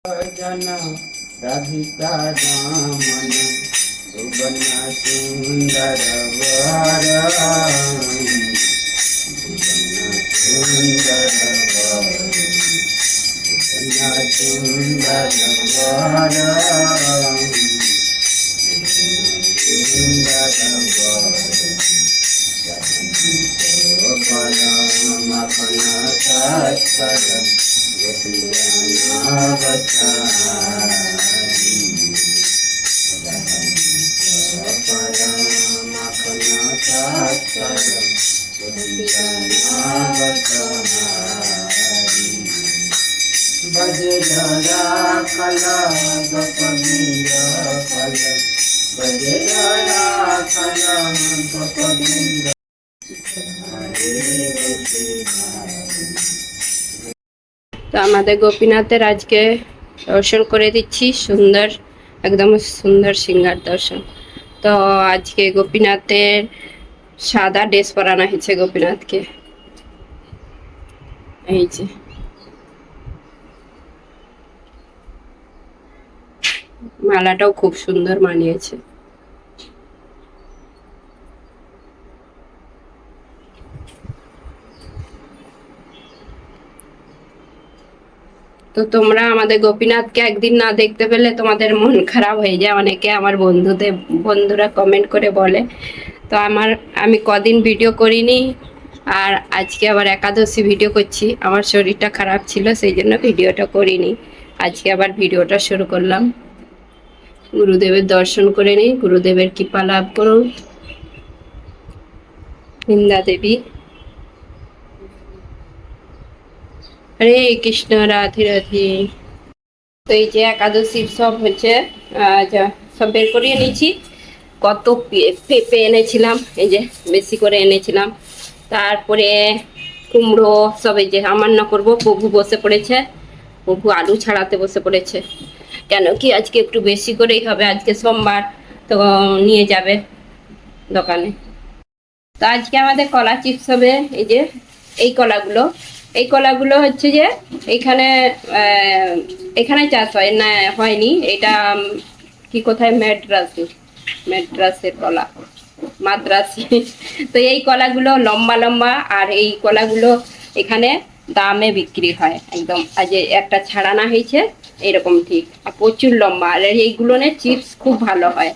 जन राधिका दामन सुबन सुंदर वर सुंदर सुंदर बजरा कला कबीर कल बजरा कला कबीर। তো আমাদের গোপীনাথের আজকে দর্শন করে দিচ্ছি, সুন্দর একদম সুন্দর সিঙ্গার দর্শন। তো আজকে গোপীনাথের সাদা ড্রেস পরানো হয়েছে গোপীনাথকে, এই যে মালাটাও খুব সুন্দর মানিয়েছে। তো তোমরা আমাদের গোপীনাথকে একদিন না দেখতে পেলে তোমাদের মন খারাপ হয়ে যায়, অনেকে আমার বন্ধুরা কমেন্ট করে বলে। তো আমি কদিন ভিডিও করিনি, আর আজকে আবার একাদশী ভিডিও করছি। আমার শরীরটা খারাপ ছিল, সেই জন্য ভিডিওটা করিনি। আজকে আবার ভিডিওটা শুরু করলাম। গুরুদেবের দর্শন করে নিই, গুরুদেবের কৃপা লাভ করুন। বৃন্দা দেবী, হরে কৃষ্ণ, রাধে রাধে। তো এই যে একাদশীর সব হচ্ছে, সব বের করিয়ে নিয়েছি। কত পেঁপে এনেছিলাম, এই যে বেশি করে এনেছিলাম। তারপরে কুমড়ো সব এই যে আমান্য করবো। প্রভু বসে পড়েছে, প্রভু আলু ছাড়াতে বসে পড়েছে। কেন কি আজকে একটু বেশি করেই হবে, আজকে সোমবার, তো নিয়ে যাবে দোকানে। তো আজকে আমাদের কলা চিপস হবে। এই যে এই কলাগুলো হচ্ছে যে এখানে চাষ হয় না, হয়নি। এটা কি কোথায় মেড্রাসের কলা, মাদ্রাসি। তো এই কলাগুলো লম্বা লম্বা, আর এই কলাগুলো এখানে দামে বিক্রি হয় একদম। আজ একটা ছাড়ানো হয়েছে এরকম ঠিক, আর প্রচুর লম্বা। আর এইগুলো চিপস খুব ভালো হয়।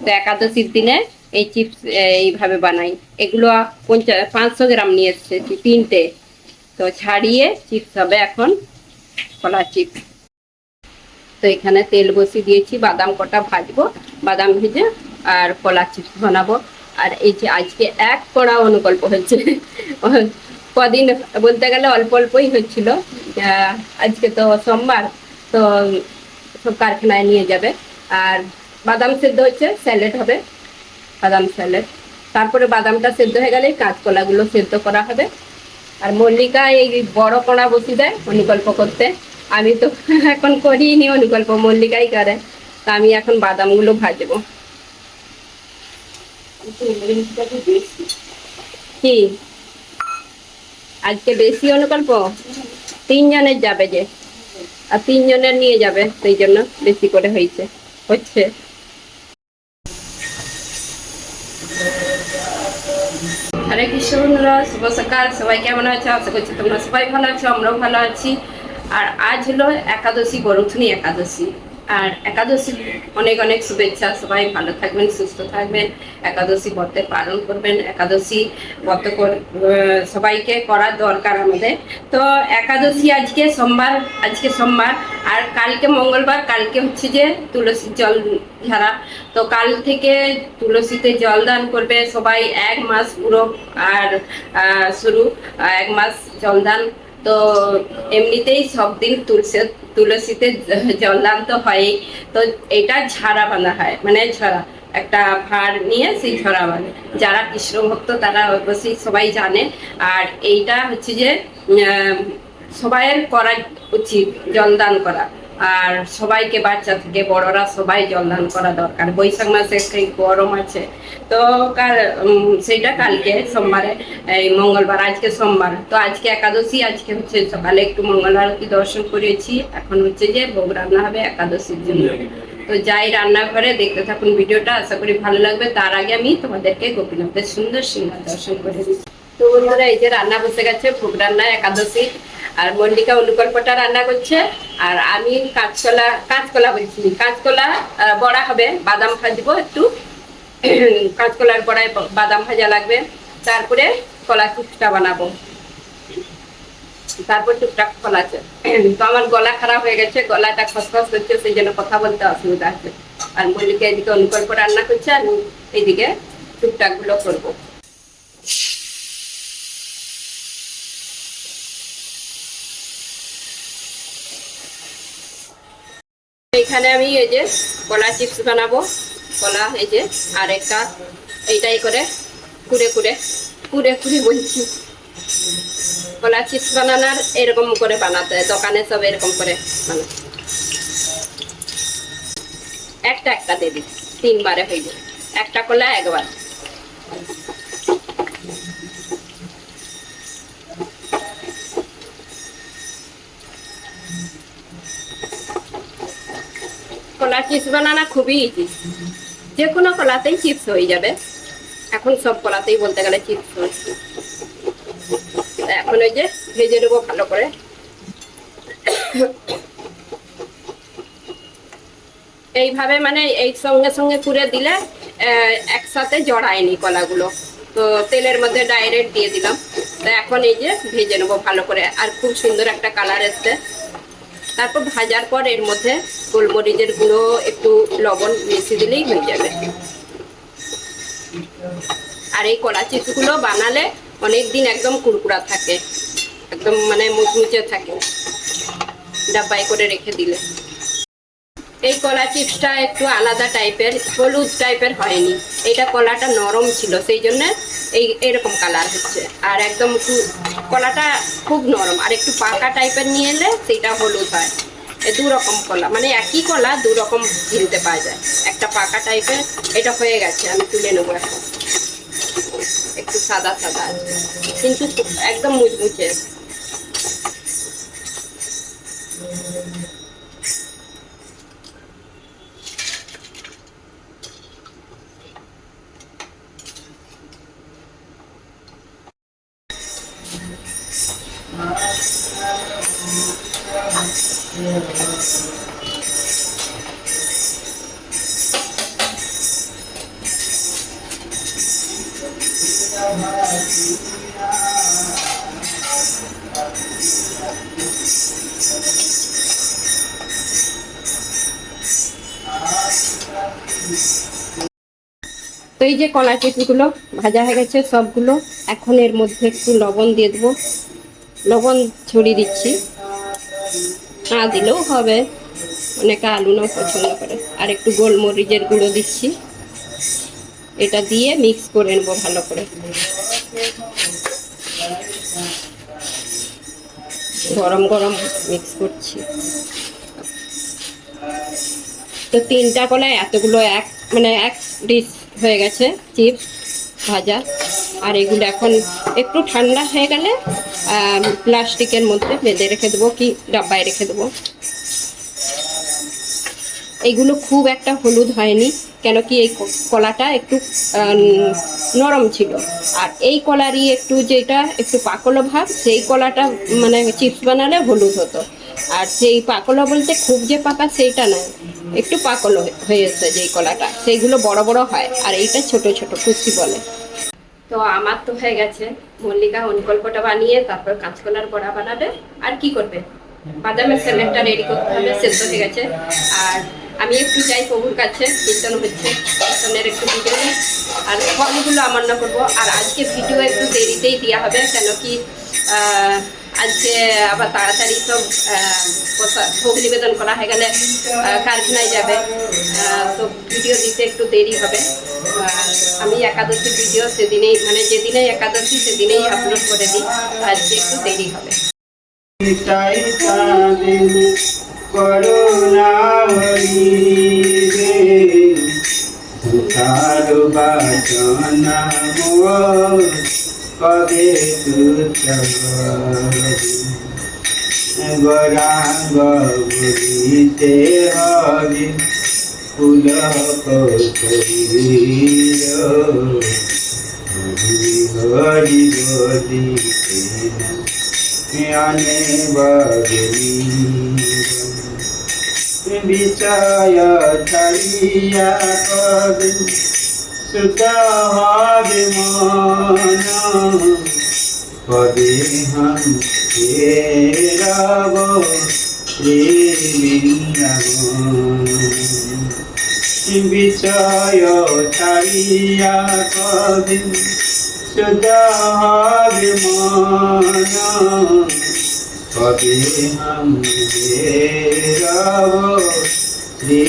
তো একাদশীর দিনে এই চিপস এইভাবে বানাই। এগুলো 500 গ্রাম নিয়ে এসেছি, 3টে। তো ছাড়িয়ে চিপস হবে এখন, কলা চিপস। তো এখানে তেল বসিয়ে দিয়েছি, বাদাম কটা ভাজবো, বাদাম ভেজে আর কলা চিপস বানাবো। আর এই যে আজকে 1 কড়া অনুকল্প হচ্ছে। কদিন বলতে গেলে অল্প অল্পই হচ্ছিল। আজকে তো সোমবার, তো সব কারখানায় নিয়ে যাবে। আর বাদাম সেদ্ধ হচ্ছে, স্যালাড হবে, বাদাম স্যালাড। তারপরে বাদামটা সেদ্ধ হয়ে গেলে কাঁচকলাগুলো সেদ্ধ করা হবে। আর মল্লিকা এই বড় কড়া বসিয়ে দেয় অনুকল্প করতে। আমি তো এখন করিনি অনুকল্প, মল্লিকাই করে। তা আমি এখন বাদামগুলো ভাজবো। কি আজকে বেশি অনুকল্প? 3 জনের যাবে যে, আর 3 জনের নিয়ে যাবে, সেই জন্য বেশি করে হচ্ছে। হরে কৃষ্ণ বন্ধুরা, শুভ সকাল। সবাই কেমন আছো? আশা করছি তোমরা সবাই ভালো আছো, আমরাও ভালো আছি। আর আজ হলো একাদশী, বরুথনী একাদশী। আর একাদশী অনেক অনেক শুভেচ্ছা। সবাই ভালো থাকবেন, সুস্থ থাকবেন, একাদশী ব্রতে পালন করবেন। একাদশী ব্রত সবাইকে করার দরকার আমাদের। তো একাদশী আজকে সোমবার, আর কালকে মঙ্গলবার। কালকে হচ্ছে যে তুলসীর জল ঝাড়া। তো কাল থেকে তুলসীতে জল দান করবে সবাই, 1 মাস পুরো। আর শুরু 1 মাস জলদান। তো এমনিতেই সব দিন তুলসীতে জলদান তো হয়ই। তো এটা ঝাড়া বাঁধা হয়, মানে ঝরা একটা ভার নিয়ে সেই ঝরা বাঁধে। যারা কৃষ্ণ ভক্ত তারা অবশ্যই সবাই জানে। আর এইটা হচ্ছে যে সবাইয়ের করা উচিত, জলদান করা। আর সবাইকে বাচ্চা থেকে বড়রা সবাই জলদান করা দরকার। বৈশাখ মাসে একটু গরম আছে, তো সেইটা কালকে সোমবারে, এই মঙ্গলবার, আজকে সোমবার, তো আজকে একাদশী, আজকে হচ্ছে সকালে একটু মঙ্গল আরতি দর্শন করেছি, এখন হচ্ছে যে ভোগ রান্না হবে একাদশীর জন্য। তো যাই রান্নাঘরে, দেখতে থাকুন ভিডিওটা, আশা করি ভালো লাগবে। তার আগে আমি তোমাদেরকে গোপীনাথের সুন্দর সিংহার দর্শন করে দিচ্ছি। তো বন্ধুরা, এই যে রান্না বসে গেছে, ভোগ রান্না একাদশী, আর মল্লিকা অনুকল্পটা রান্না করছে, আর আমি কাঁচকলা বলছি, কাঁচকলা বড়া হবে, বাদাম ভাজবো একটু। কাঁচকলার বড়ায় বাদাম ভাজা লাগবে, তারপরে কলা চিপসটা বানাবো, তারপর টুকটাক কলা আছে। তো আমার গলা খারাপ হয়ে গেছে, গলাটা খসখস করছে, সেই জন্য কথা বলতে অসুবিধা আছে। আর মল্লিকা এদিকে অনুকল্প রান্না করছে, আর এইদিকে টুকটাক গুলো করবো। এখানে আমি এই যে কলা চিপস বানাবো, কলা এই যে, আর একটা এইটাই করে কুড়ে কুড়ে কুড়ে কুড়ে বলছি, কলা চিপস বানানোর এরকম করে বানাতে হয়, দোকানে সব এরকম করে বানাতে। একটা একটা দেবি, 3 বারে হয়ে যায়, একটা কলা একবার। কলা চিপস বানানো খুবই ইজি, যে কোনো কলাতেই চিপস হয়ে যাবে, এখন সব কলাতেই বলতে গেলে চিপস হচ্ছে। এখন ওই যে ভেজে নেবো ভালো করে। এইভাবে মানে এই সঙ্গে সঙ্গে করে দিলে একসাথে জড়ায়নি কলাগুলো, তো তেলের মধ্যে ডাইরেক্ট দিয়ে দিলাম। তো এখন এই যে ভেজে নেবো ভালো করে, আর খুব সুন্দর একটা কালার এসছে। তারপর ভাজার পর এর মধ্যে গোলমরিচের গুঁড়ো, একটু লবণ মিশিয়ে দিলেই হয়ে যাবে। আর এই কলা চিপসগুলো বানালে অনেক দিন একদম কুড়কুড়া থাকে, একদম মানে মুচমুচে থাকে ডাব্বায় করে রেখে দিলে। এই কলা চিপসটা একটু আলাদা টাইপের, হলুদ টাইপের হয়নি, এটা কলাটা নরম ছিল, সেই জন্য এরকম কালার হচ্ছে। আর একদম কলাটা খুব নরম, আর একটু পাকা টাইপের নিয়ে এলে সেইটা হলুদ হয়। দু রকম কলা, মানে একই কলা দু রকম কিনতে পাওয়া যায়। একটা পাকা টাইপের, এটা হয়ে গেছে, আমি তুলে নেবো এখন। একটু সাদা সাদা আছে, কিন্তু একদম মুচমুচে। তো এই যে কলা চিপসগুলো ভাজা হয়ে গেছে সবগুলো, এখন এর মধ্যে একটু লবণ দিয়ে দেবো, লবণ ছড়িয়ে দিচ্ছি, না দিলেও হবে, অনেকে আলু নাও পছন্দ করে। আর একটু গোলমরিচের গুঁড়ো দিচ্ছি, এটা দিয়ে মিক্স করে নেবো ভালো করে। গরম গরম মিক্স করছি। তো 3টা কলায় এতগুলো মানে এক ডিশ হয়ে গেছে চিপস ভাজা। আর এগুলো এখন একটু ঠান্ডা হয়ে গেলে প্লাস্টিকের মধ্যে বেঁধে রেখে দেবো, কি ডাব্বায় রেখে দেবো। এইগুলো খুব একটা হলুদ হয়নি, কেন কি এই কলাটা একটু নরম ছিল, আর এই কলারই একটু যেটা একটু পাকলো ভাব, সেই কলাটা মানে চিপস বানালে হলুদ হতো। আর সেই পাকলো বলতে খুব যে পাকা সেইটা নয়, একটু পাকলো হয়েছে যেই কলাটা, সেইগুলো বড় বড় হয়, আর এইটা ছোট ছোট কুচি বলে। তো আমার তো হয়ে গেছে, মল্লিকা অনুকল্পটা বানিয়ে তারপর কাঁচকলার বড়া বানাবে। আর কি করবে, বাদামের স্যালাডটা রেডি করতে হবে, সেদ্ধ হয়ে গেছে। আর আমি একটু যাই প্রভুর কাছে, কীর্তন হচ্ছে, কীর্তনের একটু ভিডিও নিই, আর ফলগুলো আমার না করবো। আর আজকে ভিডিও একটু দেরিতেই দেওয়া হবে, কেন কি আজকে আবার তাড়াতাড়ি সব ভোগ নিবেদন করা হয়ে গেলে কারখানায় যাবে, তো ভিডিও দিতে একটু দেরি হবে। আমি একাদশী ভিডিও সেদিনেই, মানে যেদিনেই একাদশী সেদিনেই আপলোড করে দিই, আজকে একটু দেরি হবে। করুণা হরিবে তার বাচনা মোর কবে তুচ্ছ গৌরাঙ্গ বলিতে হবে পুলক শরীর হরি বলিতে জ্ঞানে বলি বিচয় ছাড়িয়া কবে সুত হবে মন কবে হম ফেরব শ্রী বৃন্দাবন বিচয় ছাড়িয়া কবে সুত হবে মন কবে হম ফেরব শ্রী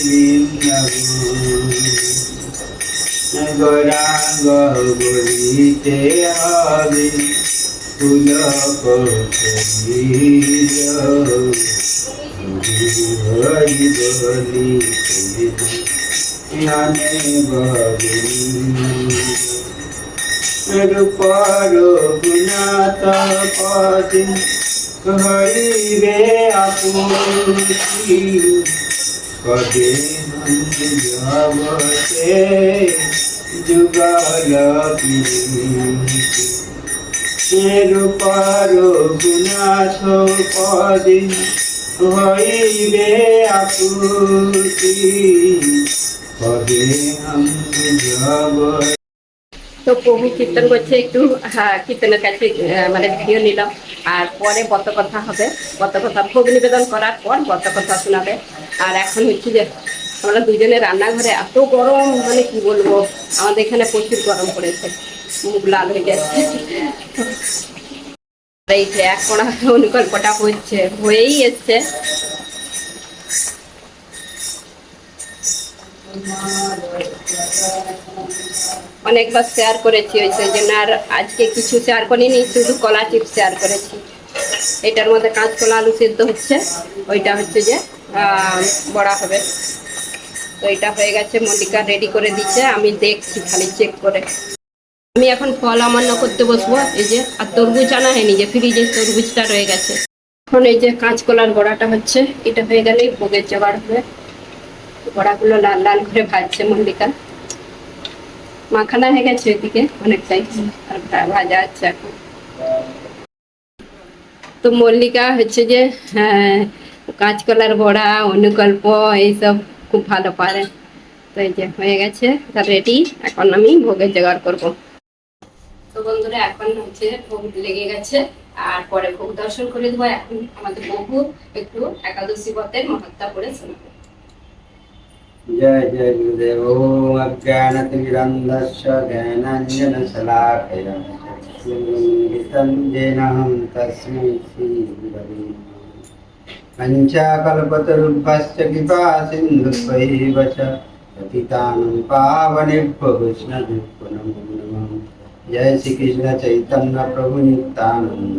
বৃন্দাবন গৌরাঙ্গ বলিতে হবে পুলক শরীর হরি বলিতে জ্ঞানে বলি রূপর গুণাত পদে হরিবে আপুতি কবে জগতে যুগল রূপর গুণাথ পদে হইবে আপুতি কবে জগতে। তো প্রভু কীর্তন করছে, একটু কীর্তনের কাছে মানে ভিডিও নিলাম। আর পরে বত কথা হবে, বত কথা ভোগ নিবেদন করার পর বত কথা শোনাবে। আর এখন হচ্ছে যে আমরা দুজনে রান্নাঘরে, এত গরম মানে কি বলবো, আমাদের এখানে প্রচুর গরম পড়েছে, মুখ লাল হয়ে গেছে। এই যে এক কড়া অনুকল্পটা হয়েই এসছে। অনেকবার শেয়ার করেছি, ওই জন্য আর আজকে কিছু শেয়ার করিনি, শুধু কলা চিপস শেয়ার করেছি। এটার মধ্যে কাঁচকলা আলু সেদ্ধ হচ্ছে, ওইটা হচ্ছে যে বড়া হবে। তো এটা হয়ে গেছে, মল্লিকা রেডি করে দিচ্ছে, আমি দেখছি খালি চেক করে। আমি এখন ফল অমান্য করতে বসবো। এই যে আর তরমুজ আনা হয়নি, যে ফ্রিজে তরমুজটা রয়ে গেছে। এখন এই যে কাঁচকলার বড়াটা হচ্ছে, এটা হয়ে গেলেই ভোগের জোগাড় হবে। বড়াগুলো লাল লাল করে ভাজছে মল্লিকা, মাখানা হয়ে গেছে ওইদিকে অনেকটাই, আর ভাজা আছে এখন। তো মল্লিকা হচ্ছে যে কাঁচকলার বড়া, অনুকল্প এইসব খুব ভালো পারে। তো এই যে হয়ে গেছে, তা রেডি। এখন আমি ভোগের জোগাড় করব। তো বন্ধুরা এখন হচ্ছে ভোগ লেগে গেছে, আর পরে ভোগ দর্শন করে দেবো। এখন আমাদের বহু একটু একাদশী ব্রতের মাহাত্ম্য পড়ে শোনাবে। जय जय गुरुदेव। ओम अज्ञानतिमिरन्धस्य ज्ञानाञ्जनशलाकया चक्षुरुन्मिलितं येन तस्मै श्रीगुरवे नमः। पञ्चाकल्पतरुभ्यश्च कृपासिन्धुभ्यैव च पतितानं पावनेभ्यो वैष्णवेभ्यो नमो नमः। जय श्री कृष्ण चैतन्य प्रभु नित्यानंद,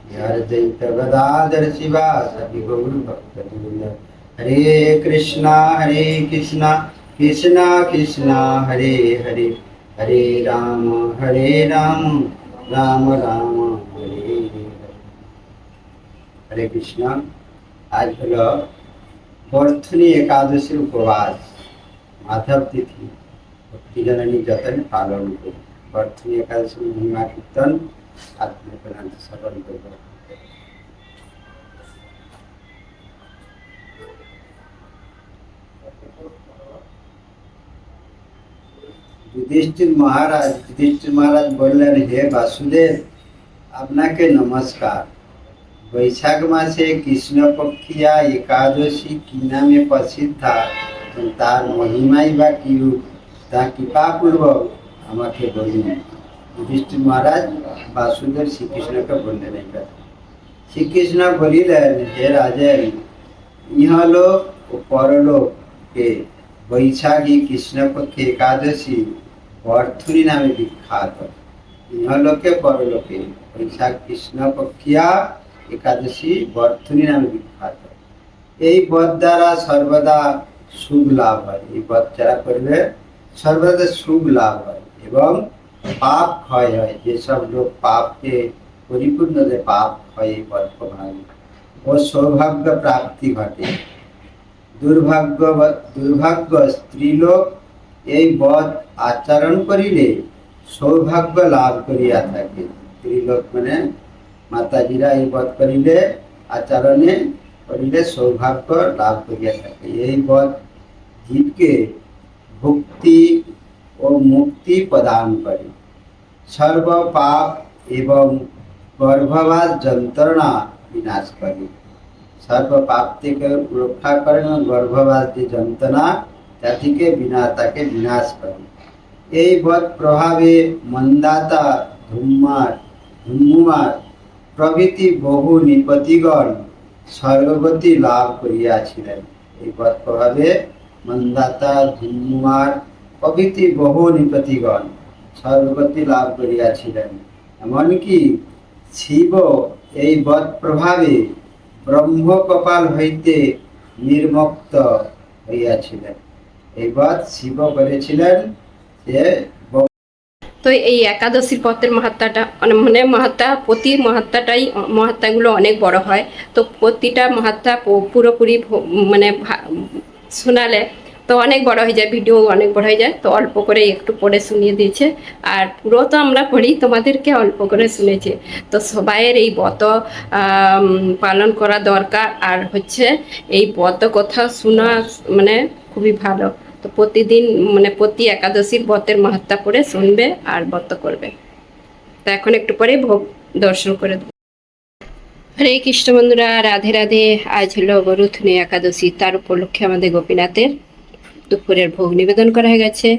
जय अद्वैत गदाधर शिवासादि गौर भक्तवृंद। हरे कृष्णा कृष्णा कृष्णा हरे हरे, हरे राम राम राम हरे हरे। हरे कृष्णा। आज हलो बर्थनी एकादशी उपवास, माधव तिथि भक्तिजननी जतन पालन करी। बर्थनी एकादशी महिमा कीर्तन आत्मकरण श्रवण करब। युधिष्ठिर महाराज बोलें, हे वासुदेव आपनाके नमस्कार। बैशाख मासे कृष्ण पक्षिया एकादशी की नामे प्रसिद्ध, तार महिमाई बा कि ता कृपापूर्वक আমাকে বলুন। युधिष्ठिर महाराज वासुदेव श्रीकृष्ण के बोलने नहीं कर। श्रीकृष्ण बोलिलेन, हे राजन, इहलोक और परलोक के बैशाखी कृष्ण पक्ष एकादशी बर्थुनी नामे विख्यात। इहलोके परलोके बैशाख कृष्ण पक्षिया एकादशी बर्थुनी नामे विख्यात। এই পথ দ্বারা সর্বদা শুভ লাভ হয়। এই পথ যারা করবে সর্বদা শুভ লাভ হয় এবং পাপ ক্ষয় হয়। যেসব লোক পাপকে পরিপূর্ণ যে পাপ হয় এই পথ প্রভাবে ও সৌভাগ্য প্রাপ্তি ঘটে। দুর্ভাগ্য স্ত্রীলোক এই পথ আচরণ করিলে সৌভাগ্য লাভ করিয়া থাকে। স্ত্রীলোক মানে মাতাজিরা এই পথ করিলে আচরণে করিলে সৌভাগ্য লাভ করিয়া থাকে। এই পথ জীবকে ভক্তি ও মুক্তি প্রদান করে, সর্ব পাপ এবং গর্ভবাস যন্ত্রণা বিনাশ করে। সর্ব পাপ থেকে রক্ষা করেন এবং গর্ভবাস যে যন্ত্রণা তা থেকে তাকে বিনাশ করে। এই বদ প্রভাবে মন্দাতা, ধুম্মার প্রভৃতি বহু নিপতিগণ স্বর্গগতি লাভ করিয়াছিলেন। এই বদ প্রভাবে মন্দাতা, ধুম্মার প্রভৃতি বহু নিপতিগণ স্বর্গগতি লাভ করিয়াছিলেন। এমনকি শিব এই বদ প্রভাবে ব্রহ্ম কপাল হইতে নির্মুক্ত হইয়াছিলেন। এই বদ শিব করেছিলেন যে। তো এই একাদশীর পথের মহাত্মাটা মানে প্রতি মহাত্মাগুলো অনেক বড় হয়। তো প্রতিটা মহাত্মা পুরোপুরি মানে শোনালে তো অনেক বড় হয়ে যায়, ভিডিও অনেক বড় হয়ে যায়। তো অল্প করে একটু পড়ে শুনিয়ে দিয়েছে, আর পুরো তো আমরা পড়ি, তোমাদেরকে অল্প করে শুনেছি। তো সবাইয়ের এই ব্রত পালন করা দরকার, আর হচ্ছে এই ব্রত কথা শোনা মানে খুবই ভালো। তো প্রতিদিন মানে প্রতি একাদশীর ব্রতের মাহাত্ম্য পড়ে শুনবে আর ব্রত করবে। তো এখন একটু পরে ভোগ দর্শন করে দেবো। হরে কৃষ্ণ বন্ধুরা, রাধে রাধে। আজ হলো গরুথুনি একাদশী, তার উপলক্ষে আমাদের গোপীনাথের দুপুরের ভোগ নিবেদন করা হয়ে গেছে।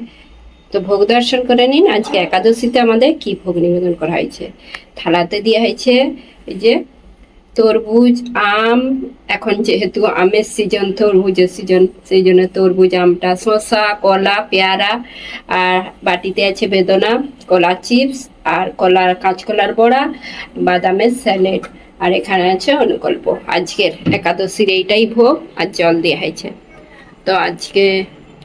তো ভোগ দর্শন করে নিন। আজকে একাদশীতে আমাদের কি ভোগ নিবেদন করা হয়েছে। থালাতে দেওয়া হয়েছে এই যে তরমুজ, আম, এখন যেহেতু আমের সিজন, তরমুজের সিজন, সেই জন্য তরমুজ, আমটা, শসা, কলা, পেয়ারা, আর বাটিতে আছে বেদনা, কলা চিপস, আর কাঁচকলার বড়া, বাদামের স্যালেড, আর এখানে আছে অনুকল্প। আজকের একাদশীর এইটাই ভোগ, আর জল দেওয়া হয়েছে। তো আজকে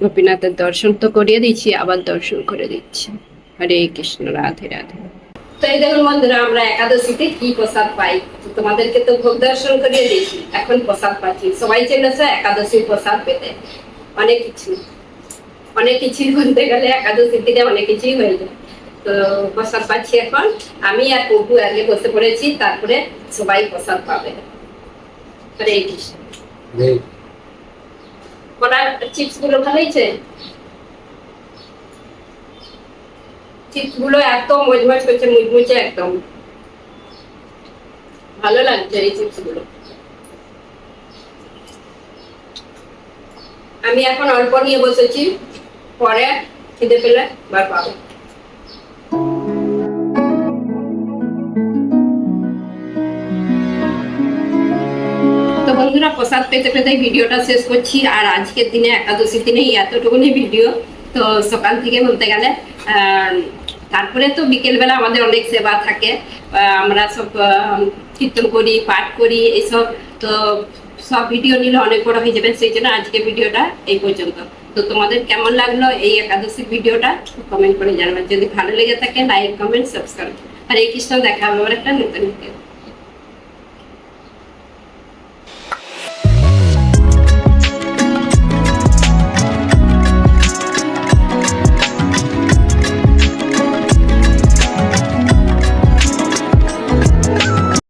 গোপীনাথের দর্শন তো করিয়ে দিচ্ছি, আবার দর্শন করে দিচ্ছি। হরে কৃষ্ণ, রাধে রাধে। তো এই দেখুন বন্ধুরা, আমরা একাদশীতে কি প্রসাদ পাই। তোমাদেরকে তো ভোগ দর্শন করিয়ে দিয়েছি, এখন প্রসাদ পাচ্ছি। সবাই চলেছে একাদশীর প্রসাদ পেতে। অনেক কিছুই বলতে গেলে একাদশীর দিনে অনেক কিছুই হয়ে যায়। তো প্রসাদ পাচ্ছি এখন। আমি আর প্রভু আগে বসে পড়েছি, তারপরে সবাই প্রসাদ পাবে। হরে কৃষ্ণ। কলার চিপস গুলো ভালো হয়েছে। চিপস গুলো এত মজমজ করছে, মুচমুচে, একদম ভালো লাগছে এই চিপস গুলো। আমি এখন অল্প নিয়ে বসেছি, পরে খিদে পেলে বার পাবো। তো বন্ধুরা, প্রসাদ পেতে পেতে ভিডিওটা শেষ করছি। আর আজকের দিনে একাদশীর দিনে এতটুকুনি ভিডিও। তো সকাল থেকে বলতে গেলে তারপরে তো বিকেলবেলা আমাদের অনেক সেবা থাকে, আমরা সব কীর্তন করি, পাঠ করি, এইসব। তো সব ভিডিও নিলে অনেক বড় হয়ে যাবে, সেই জন্য আজকে ভিডিওটা এই পর্যন্ত। তো তোমাদের কেমন লাগলো এই একাদশীর ভিডিওটা কমেন্ট করে জানাবে। যদি ভালো লেগে থাকে লাইক, কমেন্ট, সাবস্ক্রাইব। হরে কৃষ্ণ। দেখা হবে আবার একটা নতুন ভিডিও।